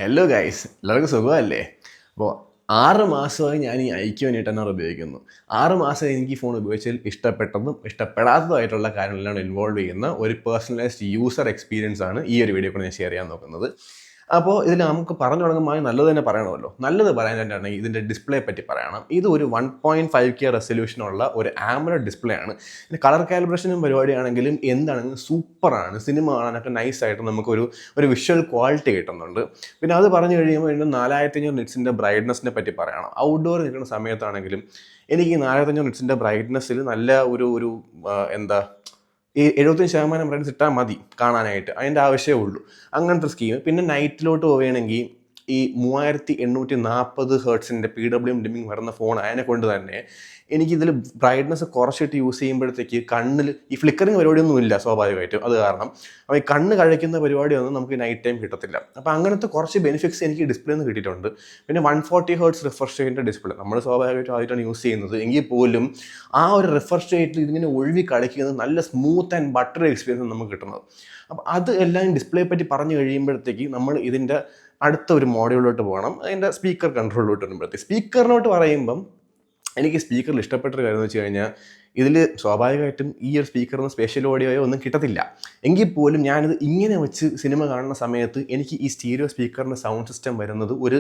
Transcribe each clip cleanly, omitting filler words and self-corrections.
Hello guys, എല്ലാവർക്കും സുഖമല്ലേ? അപ്പോൾ 6 മാസമായി ഞാൻ ഈ ഐക്യു നെറ്റനർ ഉപയോഗിക്കുന്നു. 6 മാസം എനിക്ക് ഈ ഫോൺ ഉപയോഗിച്ചതിൽ ഇഷ്ടപ്പെട്ടതും ഇഷ്ടപ്പെടാത്തതുമായിട്ടുള്ള കാര്യങ്ങളെല്ലാം ഇൻവോൾവ് ചെയ്യുന്ന ഒരു പേഴ്സണലൈസ്ഡ് യൂസർ എക്സ്പീരിയൻസ് ആണ് ഈ ഒരു വീഡിയോ കൂടെ ഞാൻ ഷെയർ ചെയ്യാൻ നോക്കുന്നത്. അപ്പോൾ ഇതിൽ നമുക്ക് പറഞ്ഞു തുടങ്ങുമ്പോൾ നല്ലത് തന്നെ പറയണമല്ലോ. നല്ലത് പറയാൻ തന്നെയാണെങ്കിൽ ഇതിൻ്റെ ഡിസ്പ്ലേ പറ്റി പറയണം. ഇത് ഒരു 1.5K റെസൊല്യൂഷനുള്ള ഒരു ആമോലെഡ് ഡിസ്പ്ലേ ആണ്. ഇതിൻ്റെ കളർ കാലിബ്രേഷനും പരിപാടിയാണെങ്കിലും എന്താണെങ്കിലും സൂപ്പറാണ്. സിനിമ കാണാനൊക്കെ നൈസായിട്ട് നമുക്കൊരു വിഷ്വൽ ക്വാളിറ്റി കിട്ടുന്നുണ്ട്. പിന്നെ അത് പറഞ്ഞു കഴിയുമ്പോൾ വീണ്ടും 4500 നിറ്റ്സിൻ്റെ ബ്രൈറ്റ്നസിനെ പറ്റി പറയണം. ഔട്ട്ഡോർ നിൽക്കുന്ന സമയത്താണെങ്കിലും എനിക്ക് ഈ 4500 നിറ്റ്സിൻ്റെ ബ്രൈറ്റ്നസ്സിൽ നല്ല ഒരു എന്താ ഈ 75% ബ്രൈറ്റ്നസ് ഇട്ടാൽ മതി കാണാനായിട്ട്. അതിൻ്റെ ആവശ്യമേ ഉള്ളൂ. അങ്ങനത്തെ സ്കീം. പിന്നെ നൈറ്റിലോട്ട് പോവുകയാണെങ്കിൽ ഈ 3840 ഹെർട്സിൻ്റെ PWM ഡിമ്മിങ് വരുന്ന ഫോൺ അതിനെ കൊണ്ട് തന്നെ എനിക്കിതിൽ ബ്രൈറ്റ്നസ് കുറച്ചിട്ട് യൂസ് ചെയ്യുമ്പോഴത്തേക്ക് കണ്ണിൽ ഈ ഫ്ലിക്കറിങ് പരിപാടിയൊന്നും ഇല്ല സ്വാഭാവികമായിട്ടും. അത് കാരണം അപ്പോൾ ഈ കണ്ണ് കഴിക്കുന്ന പരിപാടിയൊന്നും നമുക്ക് നൈറ്റ് ടൈം കിട്ടത്തില്ല. അപ്പോൾ അങ്ങനത്തെ കുറച്ച് ബെനിഫിറ്റ്സ് എനിക്ക് ഡിസ്പ്ലേയിൽ നിന്ന് കിട്ടിയിട്ടുണ്ട്. പിന്നെ 140 ഹെർട്സ് റിഫ്രഷ് റേറ്റിൻ്റെ ഡിസ്പ്ലേ നമ്മൾ സ്വാഭാവികമായിട്ടും ആയിട്ടാണ് യൂസ് ചെയ്യുന്നത്. എങ്കിൽ പോലും ആ ഒരു റിഫ്രഷ് റേറ്റിൽ ഇതിങ്ങനെ ഒഴുകി കളിക്കുന്നത് നല്ല സ്മൂത്ത് ആൻഡ് ബട്ടറി എക്സ്പീരിയൻസ് നമുക്ക് കിട്ടുന്നത്. അപ്പോൾ അത് എല്ലാം ഡിസ്പ്ലേ പറ്റി പറഞ്ഞു കഴിയുമ്പോഴത്തേക്ക് നമ്മൾ ഇതിൻ്റെ അടുത്ത ഒരു മോഡ്യൂളിലോട്ട് പോകണം. അതിൻ്റെ സ്പീക്കർ കൺട്രോളിലോട്ട് വരുമ്പോഴത്തേക്ക് സ്പീക്കറിലോട്ട് പറയുമ്പം എനിക്ക് സ്പീക്കറിൽ ഇഷ്ടപ്പെട്ടൊരു കാര്യം എന്ന് വെച്ച് കഴിഞ്ഞാൽ ഇതിൽ സ്വാഭാവികമായിട്ടും ഈ ഒരു സ്പീക്കറിന് സ്പെഷ്യൽ ഓഡിയോയോ ഒന്നും കിട്ടത്തില്ല. എങ്കിൽ പോലും ഞാനിത് ഇങ്ങനെ വെച്ച് സിനിമ കാണുന്ന സമയത്ത് എനിക്ക് ഈ സ്റ്റീരിയോ സ്പീക്കറിൻ്റെ സൗണ്ട് സിസ്റ്റം വരുന്നത് ഒരു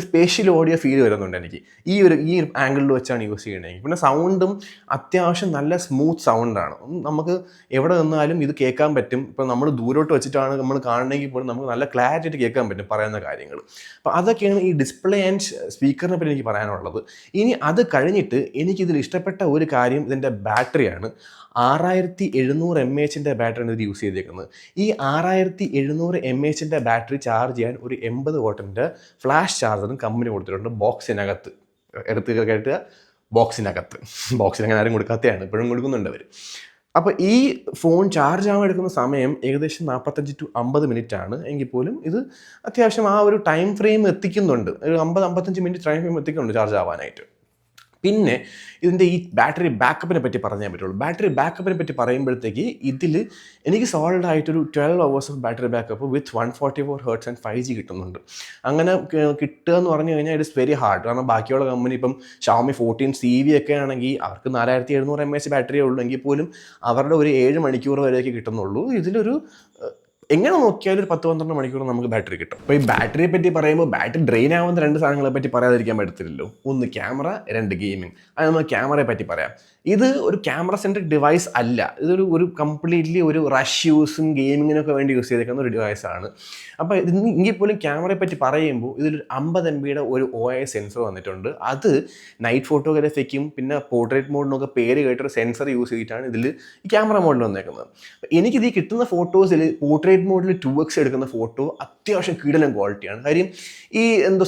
സ്പെഷ്യൽ ഓഡിയോ ഫീൽ വരുന്നുണ്ട് എനിക്ക്. ഈ ഒരു ആംഗിളിൽ വെച്ചാണ് യൂസ് ചെയ്യണമെങ്കിൽ. പിന്നെ സൗണ്ടും അത്യാവശ്യം നല്ല സ്മൂത്ത് സൗണ്ടാണ്. നമുക്ക് എവിടെ നിന്നാലും ഇത് കേൾക്കാൻ പറ്റും. ഇപ്പോൾ നമ്മൾ ദൂരോട്ട് വെച്ചിട്ടാണ് നമ്മൾ കാണണമെങ്കിൽ പോലും നമുക്ക് നല്ല ക്ലാരിറ്റി ആയിട്ട് കേൾക്കാൻ പറ്റും പറയുന്ന കാര്യങ്ങൾ. അപ്പോൾ അതൊക്കെയാണ് ഈ ഡിസ്പ്ലേ ആൻഡ് സ്പീക്കറിനെ പറ്റി എനിക്ക് പറയാനുള്ളത്. ഇനി അത് കഴിഞ്ഞിട്ട് എനിക്കിതിൽ ഇഷ്ടപ്പെട്ട ഒരു കാര്യം ഇതിൻ്റെ ബാറ്ററിയാണ്. 6700 mAh ബാറ്ററിയാണ് ഇത് യൂസ് ചെയ്തേക്കുന്നത്. ഈ 6700 mAh ബാറ്ററി ചാർജ് ചെയ്യാൻ ഒരു 80 വാട്ടിൻ്റെ ഫ്ലാഷ് ചാർജറും കമ്പനി കൊടുത്തിട്ടുണ്ട് ബോക്സിനകത്ത്. എടുത്ത് കേട്ടുക, ബോക്സിനങ്ങനെ ആരും കൊടുക്കാത്തതാണ്, ഇപ്പോഴും കൊടുക്കുന്നുണ്ട് അവർ. അപ്പോൾ ഈ ഫോൺ ചാർജ് ആവാൻ എടുക്കുന്ന സമയം ഏകദേശം 45 to 50 മിനിറ്റ് ആണ്. എങ്കിൽ പോലും ഇത് അത്യാവശ്യം ആ ഒരു ടൈം ഫ്രെയിം എത്തിക്കുന്നുണ്ട്. ഒരു 50-55 മിനിറ്റ് ടൈം ഫ്രെയിം എത്തിക്കുന്നുണ്ട് ചാർജ് ആവാനായിട്ട്. പിന്നെ ഇതിൻ്റെ ഈ ബാറ്ററി ബാക്കപ്പിനെ പറ്റി പറഞ്ഞേ പറ്റുള്ളൂ. ബാറ്ററി ബാക്കപ്പിനെ പറ്റി പറയുമ്പോഴത്തേക്ക് ഇതിൽ എനിക്ക് സോളിഡ് ആയിട്ടൊരു 12 hours of battery backup with 144 hertz and 5G കിട്ടുന്നുണ്ട്. അങ്ങനെ കിട്ടുക എന്ന് പറഞ്ഞു കഴിഞ്ഞാൽ ഇറ്റ് ഇസ് വെരി ഹാർഡ്. കാരണം ബാക്കിയുള്ള കമ്പനി ഇപ്പം Xiaomi 14 CV ഒക്കെ ആണെങ്കിൽ അവർക്ക് 4700 mAh ബാറ്ററിയേ ഉള്ളൂ. എങ്കിൽ പോലും അവരുടെ ഒരു 7 മണിക്കൂർ വരെയൊക്കെ കിട്ടുന്നുള്ളൂ. ഇതിലൊരു എങ്ങനെ നോക്കിയാലും ഒരു 10-12 മണിക്കൂർ നമുക്ക് ബാറ്ററി കിട്ടും. അപ്പോൾ ഈ ബാറ്ററിയെ പറ്റി പറയുമ്പോൾ ബാറ്ററി ഡ്രെയിൻ ആവുന്ന 2 സാധനങ്ങളെ പറ്റി പറയാതിരിക്കാൻ പറ്റത്തില്ലല്ലോ. ഒന്ന് ക്യാമറ, 2 ഗെയിമിംഗ്. അത് നമ്മൾ ക്യാമറയെ പറ്റി പറയാം. ഇത് ഒരു ക്യാമറ സെൻട്രിക് ഡിവൈസ് അല്ല. ഇതൊരു കംപ്ലീറ്റ്ലി ഒരു റഷ് യൂസും ഗെയിമിങ്ങിനൊക്കെ വേണ്ടി യൂസ് ചെയ്തേക്കുന്ന ഒരു ഡിവൈസാണ്. അപ്പോൾ എങ്കിൽ പോലും ക്യാമറയെ പറ്റി പറയുമ്പോൾ ഇതിലൊരു 50 MB ഒരു OIS സെൻസർ വന്നിട്ടുണ്ട്. അത് നൈറ്റ് ഫോട്ടോഗ്രാഫിക്കും പിന്നെ പോർട്രേറ്റ് മോഡിനൊക്കെ പേര് കേട്ടൊരു സെൻസർ യൂസ് ചെയ്തിട്ടാണ് ഇതിൽ ഈ ക്യാമറ മോഡിൽ വന്നേക്കുന്നത്. എനിക്കിത് ഈ കിട്ടുന്ന ഫോട്ടോസിൽ പോർട്രേറ്റ് മോഡിൽ 2x എടുക്കുന്ന ഫോട്ടോ അത്യാവശ്യം കിടിലൻ ക്വാളിറ്റിയാണ്. കാര്യം ഈ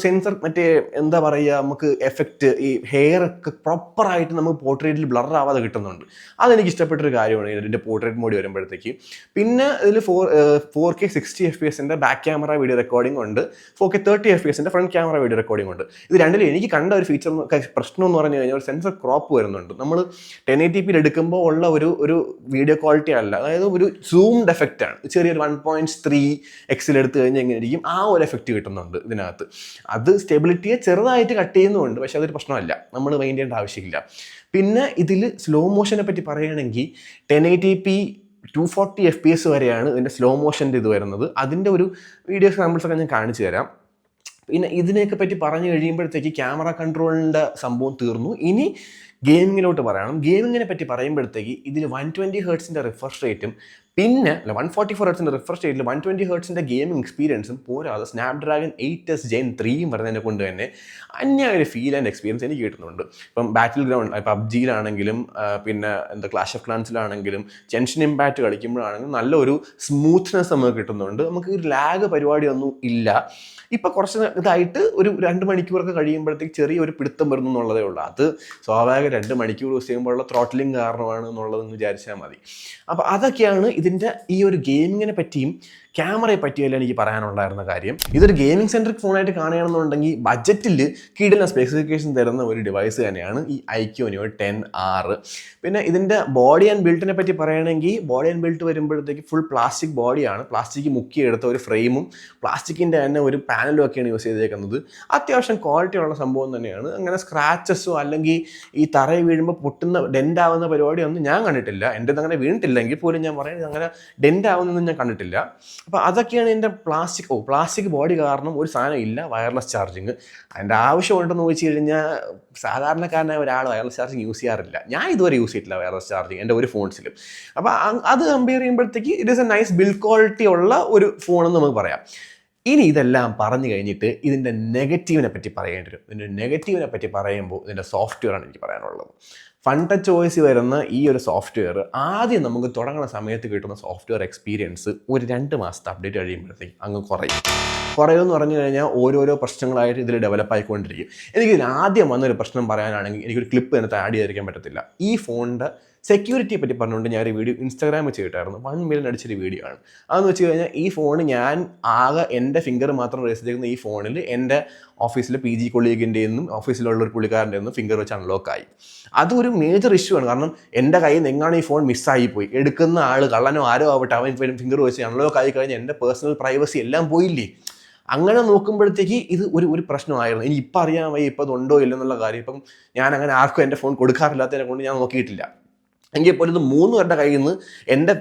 സെൻസർ മറ്റേ എന്താ പറയുക, നമുക്ക് എഫക്റ്റ് ഈ ഹെയർ ഒക്കെ പ്രോപ്പറായിട്ട് നമുക്ക് പോർട്രേറ്റിൽ ബ്ലർ ആവാതെ കിട്ടുന്നുണ്ട്. അതെനിക്ക് ഇഷ്ടപ്പെട്ടൊരു കാര്യമാണ് ഇതിൻ്റെ പോർട്രേറ്റ് മോഡ് വരുമ്പോഴത്തേക്ക്. പിന്നെ ഇതിൽ 4K 60 FPS back camera video recording ഉണ്ട്, 4K 30 FPS front camera video recording ഉണ്ട്. ഇത് രണ്ടിലും എനിക്ക് കണ്ട ഒരു പ്രശ്നം എന്ന് പറഞ്ഞു കഴിഞ്ഞാൽ ഒരു സെൻസർ ക്രോപ്പ് വരുന്നുണ്ട്. നമ്മൾ 1080p എടുക്കുമ്പോൾ ഉള്ള ഒരു വീഡിയോ ക്വാളിറ്റി അല്ല, അതായത് ഒരു സൂംഡ് എഫക്റ്റ് ആണ്. ചെറിയൊരു 1.3x എടുത്തു കഴിഞ്ഞാൽ എങ്ങനെ ഇരിക്കും ആ ഒരു എഫക്റ്റ് കിട്ടുന്നുണ്ട് ഇതിനകത്ത്. അത് സ്റ്റെബിലിറ്റിയെ ചെറുതായിട്ട് കട്ട് ചെയ്യുന്നുണ്ട്, പക്ഷെ അതൊരു പ്രശ്നമല്ല, നമ്മൾ മൈൻഡ് ചെയ്യേണ്ട ആവശ്യമില്ല. പിന്നെ ഇതിൽ സ്ലോ മോഷനെ പറ്റി പറയുകയാണെങ്കിൽ 1080p 240 FPS വരെയാണ് ഇതിൻ്റെ സ്ലോ മോഷൻ്റെ ഇത് വരുന്നത്. അതിൻ്റെ ഒരു വീഡിയോ സാമ്പിൾസൊക്കെ ഞാൻ കാണിച്ചു തരാം. പിന്നെ ഇതിനെയൊക്കെ പറ്റി പറഞ്ഞു കഴിയുമ്പോഴത്തേക്ക് ക്യാമറ കൺട്രോളിൻ്റെ സംഭവം തീർന്നു. ഇനി ഗെയിമിങ്ങിലോട്ട് പറയണം. ഗെയിമിങ്ങിനെ പറ്റി പറയുമ്പോഴത്തേക്ക് ഇതിൽ 120 ഹെർട്സിൻ്റെ റിഫ്രഷ് റേറ്റും പിന്നെ 144 ഹെർട്സിൻ്റെ റിഫ്രഷ് റേറ്റിൽ 120 ഹെർട്സിൻ്റെ ഗെയിമിംഗ് എക്സ്പീരിയൻസും പോരാതെ സ്നാപ്ഡ്രാഗൺ 8s Gen 3 വരുന്നതിനെ കൊണ്ട് തന്നെ അന്യായൊരു ഫീൽ ആൻഡ് എക്സ്പീരിയൻസ് എനിക്ക് കിട്ടുന്നുണ്ട്. ഇപ്പം ബാറ്റിൽ ഗ്രൗണ്ട് PUBGയിലാണെങ്കിലും പിന്നെ ക്ലാഷ് ഓഫ് ക്ലാൻസിലാണെങ്കിലും ജെൻഷൻ ഇമ്പാക്റ്റ് കളിക്കുമ്പോഴാണെങ്കിലും നല്ലൊരു സ്മൂത്ത്നെസ് നമുക്ക് കിട്ടുന്നുണ്ട്. നമുക്ക് ഒരു ലാഗ് പരിപാടിയൊന്നും ഇല്ല. ഇപ്പം കുറച്ച് ഇതായിട്ട് ഒരു 2 മണിക്കൂറൊക്കെ കഴിയുമ്പോഴത്തേക്ക് ചെറിയൊരു പിടുത്തം വരുന്നു എന്നുള്ളതേ ഉള്ളൂ. അത് സ്വാഭാവിക 2 മണിക്കൂർ യൂസ് ചെയ്യുമ്പോഴുള്ള ത്രോട്ടിലിംഗ് കാരണമാണ് എന്നുള്ളതെന്ന് വിചാരിച്ചാൽ മതി. അപ്പോൾ അതൊക്കെയാണ് ഇതിൻ്റെ ഈ ഒരു ഗെയിമിങ്ങിനെ പറ്റിയും ക്യാമറയെ പറ്റിയല്ല എനിക്ക് പറയാനുണ്ടായിരുന്ന കാര്യം. ഇതൊരു ഗെയിമിംഗ് സെൻട്രിക് ഫോണായിട്ട് കാണുകയാണെന്നുണ്ടെങ്കിൽ ബഡ്ജറ്റിൽ കീഴിലുള്ള സ്പെസിഫിക്കേഷൻ തരുന്ന ഒരു ഡിവൈസ് തന്നെയാണ് ഈ iQOO Neo 10R. പിന്നെ ഇതിൻ്റെ ബോഡി ആൻഡ് ബിൽഡിനെ പറ്റി പറയുകയാണെങ്കിൽ ബോഡി ആൻഡ് ബിൽഡ് വരുമ്പോഴത്തേക്ക് ഫുൾ പ്ലാസ്റ്റിക് ബോഡിയാണ്, പ്ലാസ്റ്റിക് മുക്കിയെടുത്ത ഒരു ഫ്രെയിമും പ്ലാസ്റ്റിക്കിൻ്റെ തന്നെ ഒരു പാനലും ഒക്കെയാണ് യൂസ് ചെയ്തേക്കുന്നത്. അത്യാവശ്യം ക്വാളിറ്റി ഉള്ള സംഭവം തന്നെയാണ്. അങ്ങനെ സ്ക്രാച്ചസോ അല്ലെങ്കിൽ ഈ തറയിൽ വീഴുമ്പോൾ പൊട്ടുന്ന ഡെൻഡ് ആവുന്ന പരിപാടിയൊന്നും ഞാൻ കണ്ടിട്ടില്ല. എൻ്റെ അങ്ങനെ വീണിട്ടില്ലെങ്കിൽ പോലും ഞാൻ പറയുന്നത് അങ്ങനെ ഡെൻഡ് ആവുന്നതൊന്നും ഞാൻ കണ്ടിട്ടില്ല. അപ്പോൾ അതൊക്കെയാണ് എൻ്റെ പ്ലാസ്റ്റിക് ബോഡി കാരണം ഒരു സാധനം ഇല്ല വയർലെസ് ചാർജിങ്. അതിൻ്റെ ആവശ്യമുണ്ടെന്ന് ചോദിച്ചു കഴിഞ്ഞാൽ സാധാരണക്കാരനായ ഒരാൾ വയർലെസ് ചാർജിങ് യൂസ് ചെയ്യാറില്ല. ഞാൻ ഇതുവരെ യൂസ് ചെയ്തിട്ടില്ല വയർലെസ് ചാർജിങ് എൻ്റെ ഒരു ഫോൺസിലും. അപ്പോൾ അത് കമ്പയർ ചെയ്യുമ്പോഴത്തേക്ക് it is A nice build quality ഉള്ള ഒരു ഫോണെന്ന് നമുക്ക് പറയാം. ഇനി ഇതെല്ലാം പറഞ്ഞു കഴിഞ്ഞിട്ട് ഇതിൻ്റെ നെഗറ്റീവിനെ പറ്റി പറയേണ്ടി വരും. ഇതിൻ്റെ നെഗറ്റീവിനെ പറ്റി പറയുമ്പോൾ ഇതിൻ്റെ സോഫ്റ്റ്വെയറാണ് എനിക്ക് പറയാനുള്ളത്. FunTouch OS വരുന്ന ഈ ഒരു സോഫ്റ്റ്വെയർ ആദ്യം നമുക്ക് തുടങ്ങുന്ന സമയത്ത് കിട്ടുന്ന സോഫ്റ്റ്വെയർ എക്സ്പീരിയൻസ് ഒരു 2 മാസത്തെ അപ്ഡേറ്റ് കഴിയുമ്പോഴത്തേക്ക് അങ്ങ് കുറയുമെന്ന് പറഞ്ഞു കഴിഞ്ഞാൽ ഓരോരോ പ്രശ്നങ്ങളായിട്ട് ഇതിൽ ഡെവലപ്പ് ആയിക്കൊണ്ടിരിക്കും. എനിക്കിതിൽ ആദ്യം വന്നൊരു പ്രശ്നം പറയാനാണെങ്കിൽ എനിക്കൊരു ക്ലിപ്പ് ഇതിനകത്ത് ആഡ് ചെയ്തിരിക്കാൻ പറ്റത്തില്ല. ഈ ഫോണിൻ്റെ സെക്യൂരിറ്റിയെ പറ്റി പറഞ്ഞുകൊണ്ട് ഞാനൊരു വീഡിയോ ഇൻസ്റ്റാഗ്രാമിൽ ചെയ്തിട്ടായിരുന്നു. 1 മില്യൺ അടിച്ചൊരു വീഡിയോ ആണ്. അതെന്ന് വെച്ച് കഴിഞ്ഞാൽ ഈ ഫോൺ ഞാൻ ആകെ എൻ്റെ ഫിംഗർ മാത്രം റേസ് ചെയ്തിരിക്കുന്ന ഈ ഫോണിൽ എൻ്റെ ഓഫീസിലെ PG കൊളീഗിൻ്റെയൊന്നും ഓഫീസിലുള്ള ഒരു പുള്ളിക്കാരൻ്റെ ഒന്നും ഫിംഗർ വെച്ച് അൺലോക്കായി. അതൊരു മേജർ ഇഷ്യൂ ആണ്. കാരണം എൻ്റെ കയ്യിൽ നിന്ന് എങ്ങാണ് ഈ ഫോൺ മിസ്സായി പോയി, എടുക്കുന്ന ആൾ കള്ളനോ ആരോ ആവട്ടെ അവൻ ഫിംഗർ വെച്ച് അൺലോക്ക് ആയി കഴിഞ്ഞാൽ എൻ്റെ പേഴ്സണൽ പ്രൈവസി എല്ലാം പോയില്ലേ. അങ്ങനെ നോക്കുമ്പോഴത്തേക്ക് ഇത് ഒരു പ്രശ്നമായിരുന്നു. ഇനി ഇപ്പം അറിയാൻ വയ്യ ഇപ്പം അതുണ്ടോ ഇല്ലെന്നുള്ള കാര്യം. ഇപ്പം ഞാൻ അങ്ങനെ ആർക്കും എൻ്റെ ഫോൺ കൊടുക്കാറില്ലാത്തതിനെ കൊണ്ട് ഞാൻ നോക്കിയിട്ടില്ല. എങ്കിൽ പോലും ഇത് 3 പേരുടെ കയ്യിൽ നിന്ന് എൻ്റെ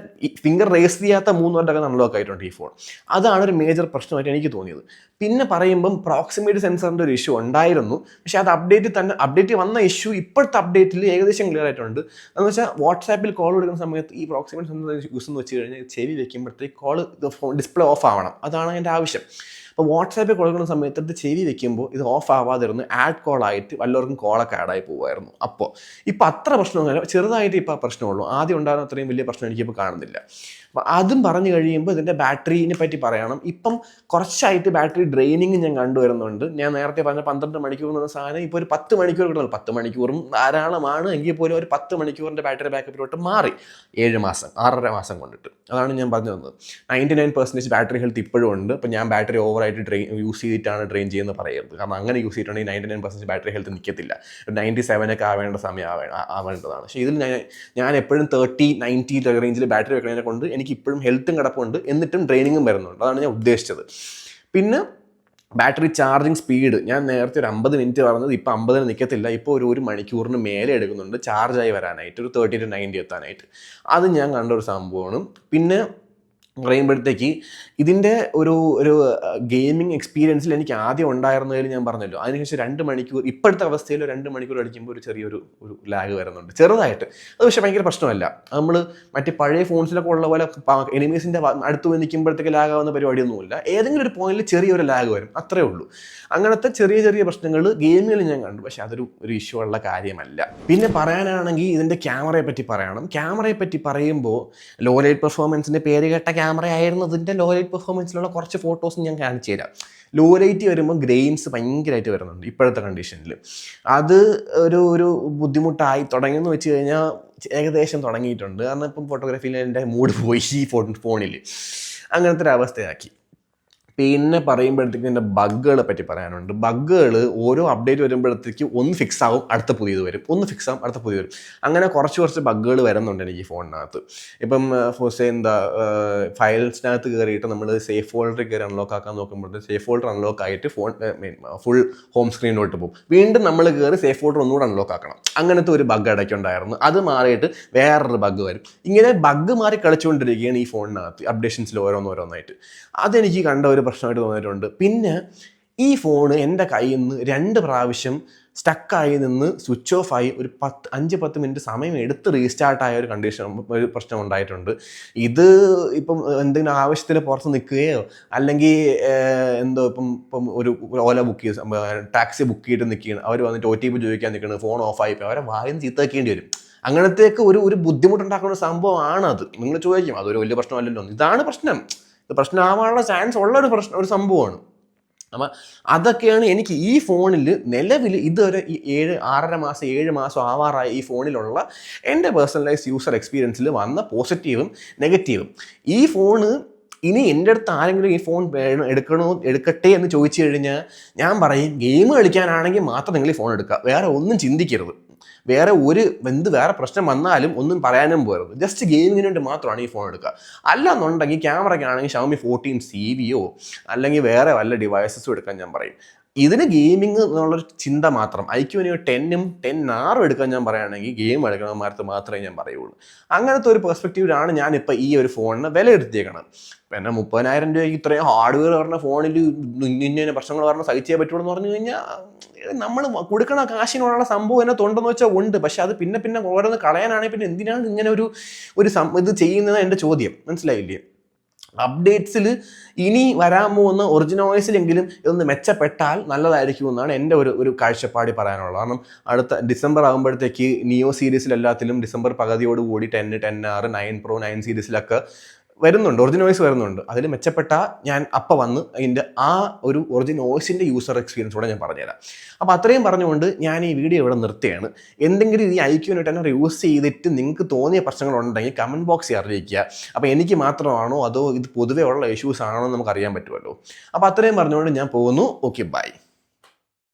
ഫിംഗർ റേസ് ചെയ്യാത്ത 3 പേരുടെ കയ്യിൽ അൺലോക്ക് ആയിട്ടുണ്ട് ഈ ഫോൺ. അതാണ് ഒരു മേജർ പ്രശ്നമായിട്ട് എനിക്ക് തോന്നിയത്. പിന്നെ പറയുമ്പം പ്രോക്സിമിറ്റി സെൻസറിൻ്റെ ഒരു ഇഷ്യൂ ഉണ്ടായിരുന്നു. പക്ഷേ അത് അപ്ഡേറ്റ് വന്ന ഇഷ്യൂ ഇപ്പോഴത്തെ അപ്ഡേറ്റിൽ ഏകദേശം ക്ലിയർ ആയിട്ടുണ്ട്. എന്ന് വെച്ചാൽ വാട്സാപ്പിൽ കോൾ എടുക്കുന്ന സമയത്ത് ഈ പ്രോക്സിമിറ്റി സെൻസർ യൂസ് എന്ന് വെച്ച് കഴിഞ്ഞാൽ ചെവി വെക്കുമ്പോഴത്തേക്ക് കോൾ ഡിസ്പ്ലേ ഓഫ് ആവണം. അതാണ് എൻ്റെ ആവശ്യം. അപ്പോൾ വാട്സാപ്പിൽ കൊടുക്കുന്ന സമയത്ത് ഇത് ചെവി വെക്കുമ്പോൾ ഇത് ഓഫ് ആവാതിരുന്ന് ആഡ് കോളായിട്ട് വല്ലവർക്കും കോളൊക്കെ ആഡായി പോകുമായിരുന്നു. അപ്പോൾ ഇപ്പോൾ അത്ര പ്രശ്നമൊന്നുമില്ല, ചെറുതായിട്ട് ഇപ്പോൾ പ്രശ്നമുള്ളൂ. ആദ്യം ഉണ്ടായിരുന്ന അത്രയും വലിയ പ്രശ്നം എനിക്കിപ്പോൾ കാണുന്നില്ല. അപ്പോൾ അതും പറഞ്ഞു കഴിയുമ്പോൾ ഇതിൻ്റെ ബാറ്ററിനെ പറ്റി പറയണം. ഇപ്പം കുറച്ചായിട്ട് ബാറ്ററി ഡ്രെയിനിങ് ഞാൻ കണ്ടുവരുന്നുണ്ട്. ഞാൻ നേരത്തെ പറഞ്ഞ 12 മണിക്കൂർ എന്ന സാധനം ഇപ്പോൾ ഒരു 10 മണിക്കൂർ കിട്ടുന്നു. 10 മണിക്കൂറും ധാരാളമാണ്. എങ്കിൽ പോലും ഒരു 10 മണിക്കൂറിൻ്റെ ബാറ്ററി ബാക്കപ്പിലോട്ട് മാറി 7 മാസം 6.5 മാസം കൊണ്ടിട്ട്. അതാണ് ഞാൻ പറഞ്ഞു തന്നത്. 99% ബാറ്ററി ഹെൽത്ത് ഇപ്പോഴും ഉണ്ട്. അപ്പോൾ ഞാൻ ബാറ്ററി ഓവറായിട്ട് യൂസ് ചെയ്തിട്ടാണ് ഡ്രെയിൻ ചെയ്യുന്നത് പറയരുത്. കാരണം അങ്ങനെ യൂസ് ചെയ്തിട്ടുണ്ടെങ്കിൽ 99% ബാറ്ററി ഹെൽത്ത് നിൽക്കത്തില്ല. 97 ആവേണ്ട സമയം ആവേണ്ടതാണ്. പക്ഷേ ഇതിൽ ഞാൻ എപ്പോഴും 30-90 റേഞ്ചിൽ ബാറ്ററി വെക്കുന്നതിനെ കൊണ്ട് എനിക്ക് ഇപ്പോഴും ഹെൽത്തും കിടപ്പുണ്ട്, എന്നിട്ടും ഡ്രെയിനിങ്ങും വരുന്നുണ്ട്. അതാണ് ഞാൻ ഉദ്ദേശിച്ചത്. പിന്നെ ബാറ്ററി ചാർജിങ് സ്പീഡ് ഞാൻ നേരത്തെ ഒരു 50 മിനിറ്റ് പറഞ്ഞത് ഇപ്പോൾ 50 നിൽക്കത്തില്ല. ഇപ്പോൾ ഒരു മണിക്കൂറിന് മേലെ എടുക്കുന്നുണ്ട് ചാർജായി വരാനായിട്ട്, ഒരു 30 to 90 എത്താനായിട്ട്. അത് ഞാൻ കണ്ട ഒരു സംഭവമാണ്. പിന്നെ പറയുമ്പോഴത്തേക്ക് ഇതിൻ്റെ ഒരു ഗെയിമിംഗ് എക്സ്പീരിയൻസിൽ എനിക്ക് ആദ്യം ഉണ്ടായിരുന്നതിൽ ഞാൻ പറഞ്ഞല്ലോ, അതിനുശേഷം 2 മണിക്കൂർ ഇപ്പോഴത്തെ അവസ്ഥയിൽ 2 മണിക്കൂർ അടിക്കുമ്പോൾ ഒരു ചെറിയൊരു ലാഗ് വരുന്നുണ്ട് ചെറുതായിട്ട്. അത് പക്ഷേ ഭയങ്കര പ്രശ്നമല്ല. നമ്മൾ മറ്റേ പഴയ ഫോൺസിലൊക്കെ ഉള്ള പോലെ എനിമീസിൻ്റെ അടുത്ത് പോയി നിൽക്കുമ്പോഴത്തേക്ക് ലാഗ് ആവുന്ന പരിപാടിയൊന്നുമില്ല. ഏതെങ്കിലും ഒരു പോയിന്റിൽ ചെറിയൊരു ലാഗ് വരും, അത്രേ ഉള്ളൂ. അങ്ങനത്തെ ചെറിയ പ്രശ്നങ്ങൾ ഗെയിമുകളിൽ ഞാൻ കണ്ടു. പക്ഷേ അതൊരു ഇഷ്യൂ ഉള്ള കാര്യമല്ല. പിന്നെ പറയാനാണെങ്കിൽ ഇതിൻ്റെ ക്യാമറയെ പറ്റി പറയണം. ക്യാമറയെ പറ്റി പറയുമ്പോൾ ലോ ലൈറ്റ് പെർഫോമൻസിൻ്റെ പേര് കേട്ട ക്യാമറ ആയിരുന്നു. ഇതിൻ്റെ ലോ ലൈറ്റ് പെർഫോമൻസിലുള്ള കുറച്ച് ഫോട്ടോസ് ഞാൻ കാണിച്ചു തരാം. ലോ ലൈറ്റ് വരുമ്പോൾ ഗ്രെയിൻസ് ഭയങ്കരമായിട്ട് വരുന്നുണ്ട് ഇപ്പോഴത്തെ കണ്ടീഷനിൽ. അത് ഒരു ബുദ്ധിമുട്ടായി തുടങ്ങിയെന്ന് വെച്ച് കഴിഞ്ഞാൽ ഏകദേശം തുടങ്ങിയിട്ടുണ്ട്. കാരണം ഇപ്പം ഫോട്ടോഗ്രാഫിയിൽ എൻ്റെ മൂഡ് പോയി ഈ ഫോണിൽ, അങ്ങനത്തെ ഒരു അവസ്ഥയാക്കി. പിന്നെ പറയുമ്പോഴത്തേക്കും ഇതിൻ്റെ ബഗ്ഗുകളെ പറ്റി പറയാനുണ്ട്. ബഗ്ഗുകൾ ഓരോ അപ്ഡേറ്റ് വരുമ്പോഴത്തേക്ക് ഒന്ന് ഫിക്സ് ആവും, അടുത്ത പുതിയത് വരും, ഒന്ന് ഫിക്സ് ആവും, അടുത്ത പുതിയത് വരും. അങ്ങനെ കുറച്ച് ബഗ്ഗുകൾ വരുന്നുണ്ട് എനിക്ക് ഈ ഫോണിനകത്ത്. ഇപ്പം ഫയൽസിനകത്ത് കയറിയിട്ട് നമ്മൾ സേഫ് ഫോൾഡറിൽ കയറി അൺലോക്ക് ആക്കാൻ നോക്കുമ്പോഴത്തേക്ക് സേഫ് ഫോൾഡർ അൺലോക്ക് ആയിട്ട് ഫോൺ ഫുൾ ഹോം സ്ക്രീനിലോട്ട് പോകും. വീണ്ടും നമ്മൾ കയറി സേഫ് ഫോൾഡർ ഒന്നുകൂടെ അൺലോക്ക് ആക്കണം. അങ്ങനത്തെ ഒരു ബഗ് ഇടയ്ക്കുണ്ടായിരുന്നു. അത് മാറിയിട്ട് വേറൊരു ബഗ് വരും. ഇങ്ങനെ ബഗ് മാറി കളിച്ചുകൊണ്ടിരിക്കുകയാണ് ഈ ഫോണിനകത്ത് അപ്ഡേഷൻസിൽ ഓരോന്നായിട്ട്. അതെനിക്ക് കണ്ട ഒരു പ്രശ്നമായിട്ട് തോന്നിയിട്ടുണ്ട്. പിന്നെ ഈ ഫോണ് എൻ്റെ കയ്യിൽ നിന്ന് 2 പ്രാവശ്യം സ്റ്റക്കായി നിന്ന് സ്വിച്ച് ഓഫ് ആയി ഒരു 5-10 മിനിറ്റ് സമയം എടുത്ത് റീസ്റ്റാർട്ടായ ഒരു പ്രശ്നം ഉണ്ടായിട്ടുണ്ട്. ഇത് ഇപ്പം എന്തെങ്കിലും ആവശ്യത്തിന് പുറത്ത് നിൽക്കുകയോ അല്ലെങ്കിൽ ഇപ്പം ഒരു ഓല ബുക്ക് ചെയ്ത് ടാക്സി ബുക്ക് ചെയ്തിട്ട് നിൽക്കുകയാണ്, അവർ വന്നിട്ട് OTP ചോദിക്കാൻ നിൽക്കുന്നത്, ഫോൺ ഓഫായി പോയി, അവരെ വായിന്ന് ചീത്താക്കേണ്ടി വരും. അങ്ങനത്തേക്ക് ഒരു ബുദ്ധിമുട്ടുണ്ടാക്കുന്ന ഒരു സംഭവമാണത്. നിങ്ങൾ ചോദിക്കും അതൊരു വലിയ പ്രശ്നമല്ലല്ലോ. ഇതാണ് പ്രശ്നം. ഇത് പ്രശ്നമാവാനുള്ള ചാൻസ് ഉള്ള ഒരു സംഭവമാണ്. അപ്പം അതൊക്കെയാണ് എനിക്ക് ഈ ഫോണിൽ നിലവിൽ ഇതുവരെ ഈ 7 മാസം ആവാറായ ഈ ഫോണിലുള്ള എൻ്റെ പേഴ്സണലൈസ് യൂസർ എക്സ്പീരിയൻസിൽ വന്ന പോസിറ്റീവും നെഗറ്റീവും. ഈ ഫോണ് ഇനി എൻ്റെ അടുത്ത് ആരെങ്കിലും ഈ ഫോൺ എടുക്കട്ടെ എന്ന് ചോദിച്ചു കഴിഞ്ഞാൽ ഞാൻ പറയും, ഗെയിം കളിക്കാനാണെങ്കിൽ മാത്രം നിങ്ങൾ ഈ ഫോൺ എടുക്കുക, വേറെ ഒന്നും ചിന്തിക്കരുത്. വേറെ പ്രശ്നം വന്നാലും ഒന്നും പറയാനും പോകരുത്. ജസ്റ്റ് ഗെയിമിങ്ങിന് വേണ്ടി മാത്രമാണ് ഈ ഫോൺ എടുക്കുക. അല്ലാന്നുണ്ടെങ്കിൽ ക്യാമറയ്ക്കാണെങ്കിൽ Xiaomi 14 CVയോ അല്ലെങ്കിൽ വേറെ വല്ല ഡിവൈസസും എടുക്കാൻ ഞാൻ പറയും. ഇതിന് ഗെയിമിംഗ് എന്നുള്ളൊരു ചിന്ത മാത്രം. IQ-ന് 10ഉം 10R എടുക്കാൻ ഞാൻ പറയുകയാണെങ്കിൽ ഗെയിം കളിക്കണമാർക്ക് മാത്രമേ ഞാൻ പറയുള്ളൂ. അങ്ങനത്തെ ഒരു പെർസ്പെക്റ്റീവിലാണ് ഞാനിപ്പോൾ ഈ ഒരു ഫോണിന് വിലയിരുത്തിയേക്കണം. പിന്നെ 30,000 രൂപയ്ക്ക് ഇത്രയും ഹാർഡ്വെയർ പറഞ്ഞ ഫോണിൽ ഇന്ന പ്രശ്നങ്ങൾ പറഞ്ഞാൽ സഹിച്ചേ പറ്റുള്ളൂ എന്ന് പറഞ്ഞു കഴിഞ്ഞാൽ നമ്മൾ കൊടുക്കണ കാശിനുള്ള സംഭവം എന്നെ തൊണ്ടെന്ന് വെച്ചാൽ ഉണ്ട്. പക്ഷെ അത് പിന്നെ ഓരോന്ന് കളയാനാണെങ്കിൽ പിന്നെ എന്തിനാണ് ഇങ്ങനെ ഒരു ഇത് ചെയ്യുന്നത് എൻ്റെ ചോദ്യം. മനസ്സിലായില്ലേ? അപ്ഡേറ്റ്സിൽ ഇനി വരാൻ പോകുന്ന ഒറിജിനോയ്സിലെങ്കിലും ഇതൊന്ന് മെച്ചപ്പെട്ടാൽ നല്ലതായിരിക്കും എന്നാണ് എൻ്റെ ഒരു കാഴ്ചപ്പാടി പറയാനുള്ളത്. കാരണം അടുത്ത ഡിസംബർ ആകുമ്പോഴത്തേക്ക് നിയോ സീരീസിലെല്ലാത്തിലും ഡിസംബർ പകുതിയോടുകൂടി 10, 10R, 9 Pro, 9 സീരീസിലൊക്കെ വരുന്നുണ്ട്, ഒറിജിനോയ്സ് വരുന്നുണ്ട്. അതിൽ മെച്ചപ്പെട്ട ഞാൻ അപ്പം വന്ന് അതിൻ്റെ ആ ഒരു ഒറിജിനോയ്സിൻ്റെ യൂസർ എക്സ്പീരിയൻസ് കൂടെ ഞാൻ പറഞ്ഞുതരാം. അപ്പോൾ അത്രയും പറഞ്ഞുകൊണ്ട് ഞാൻ ഈ വീഡിയോ ഇവിടെ നിർത്തുകയാണ്. എന്തെങ്കിലും ഈ IQ-ന് 10 യൂസ് ചെയ്തിട്ട് നിങ്ങൾക്ക് തോന്നിയ പ്രശ്നങ്ങളുണ്ടെങ്കിൽ കമൻറ്റ് ബോക്സിൽ അറിയിക്കുക. അപ്പോൾ എനിക്ക് മാത്രമാണോ അതോ ഇത് പൊതുവേ ഉള്ള ഇഷ്യൂസ് ആണോ എന്ന് നമുക്ക് അറിയാൻ പറ്റുമല്ലോ. അപ്പോൾ അത്രയും പറഞ്ഞുകൊണ്ട് ഞാൻ പോകുന്നു. Okay, by.